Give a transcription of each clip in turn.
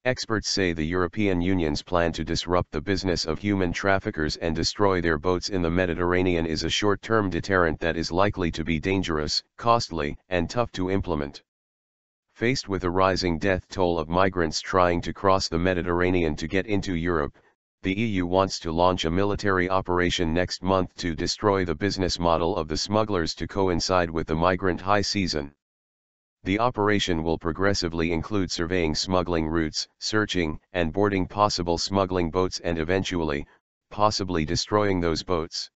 Experts say the European Union's plan to disrupt the business of human traffickers and destroy their boats in the Mediterranean is a short-term deterrent that is likely to be dangerous, costly, and tough to implement. Faced with a rising death toll of migrants trying to cross the Mediterranean to get into Europe, the EU wants to launch a military operation next month to destroy the business model of the smugglers to coincide with the migrant high season. The operation will progressively include surveying smuggling routes, searching and boarding possible smuggling boats and eventually, possibly destroying those boats.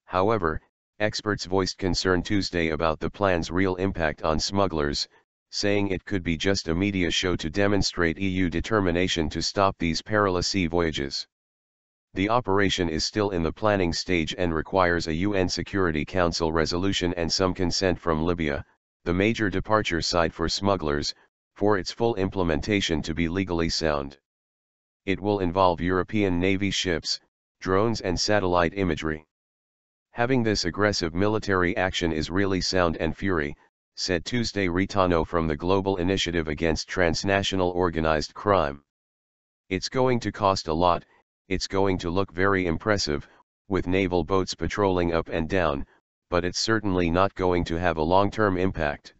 However, experts voiced concern Tuesday about the plan's real impact on smugglers, saying it could be just a media show to demonstrate EU determination to stop these perilous sea voyages. The operation is still in the planning stage and requires a UN Security Council resolution and some consent from Libya, the major departure site for smugglers, for its full implementation to be legally sound. It will involve European Navy ships, drones and satellite imagery. Having this aggressive military action is really sound and fury, said Tuesday Ritano from the Global Initiative Against Transnational Organized Crime. It's going to cost a lot, it's going to look very impressive, with naval boats patrolling up and down, but it's certainly not going to have a long-term impact.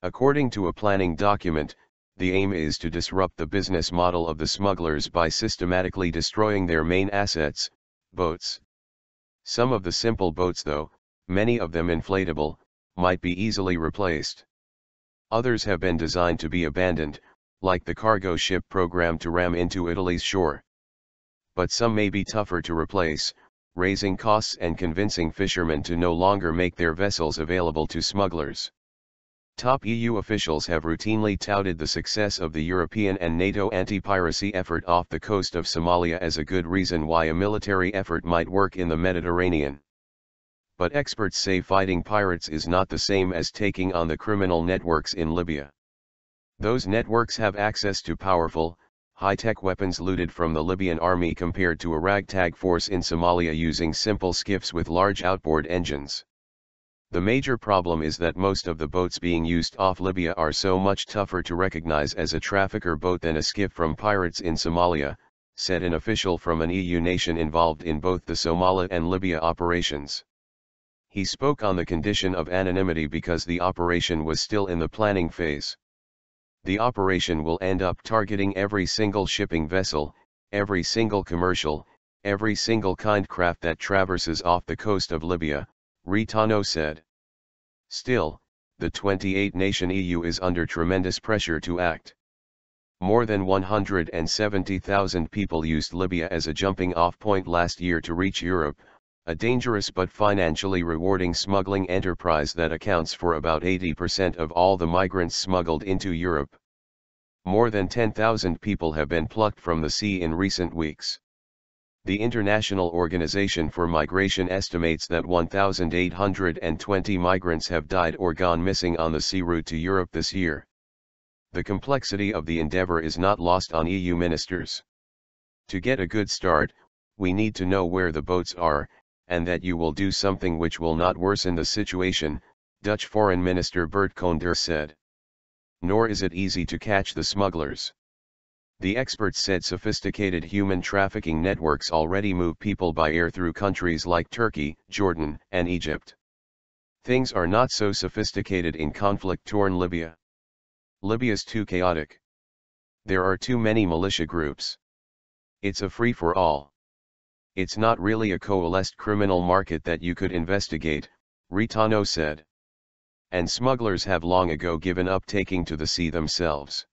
According to a planning document, the aim is to disrupt the business model of the smugglers by systematically destroying their main assets, boats. Some of the simple boats though, many of them inflatable, might be easily replaced. Others have been designed to be abandoned, like the cargo ship programmed to ram into Italy's shore. But some may be tougher to replace, raising costs and convincing fishermen to no longer make their vessels available to smugglers. Top EU officials have routinely touted the success of the European and NATO anti-piracy effort off the coast of Somalia as a good reason why a military effort might work in the Mediterranean. But experts say fighting pirates is not the same as taking on the criminal networks in Libya. Those networks have access to powerful, high-tech weapons looted from the Libyan army compared to a ragtag force in Somalia using simple skiffs with large outboard engines. The major problem is that most of the boats being used off Libya are so much tougher to recognize as a trafficker boat than a skiff from pirates in Somalia, said an official from an EU nation involved in both the Somalia and Libya operations. He spoke on the condition of anonymity because the operation was still in the planning phase. The operation will end up targeting every single shipping vessel, every single commercial, every single kind craft that traverses off the coast of Libya, Ritano said. Still, the 28-nation EU is under tremendous pressure to act. More than 170,000 people used Libya as a jumping-off point last year to reach Europe, a dangerous but financially rewarding smuggling enterprise that accounts for about 80% of all the migrants smuggled into Europe. More than 10,000 people have been plucked from the sea in recent weeks. The International Organization for Migration estimates that 1,820 migrants have died or gone missing on the sea route to Europe this year. The complexity of the endeavor is not lost on EU ministers. To get a good start, we need to know where the boats are, and that you will do something which will not worsen the situation, Dutch Foreign Minister Bert Koenders said. Nor is it easy to catch the smugglers. The experts said sophisticated human trafficking networks already move people by air through countries like Turkey, Jordan, and Egypt. Things are not so sophisticated in conflict-torn Libya. Libya's too chaotic. There are too many militia groups. It's a free-for-all. It's not really a coalesced criminal market that you could investigate, Ritano said. And smugglers have long ago given up taking to the sea themselves.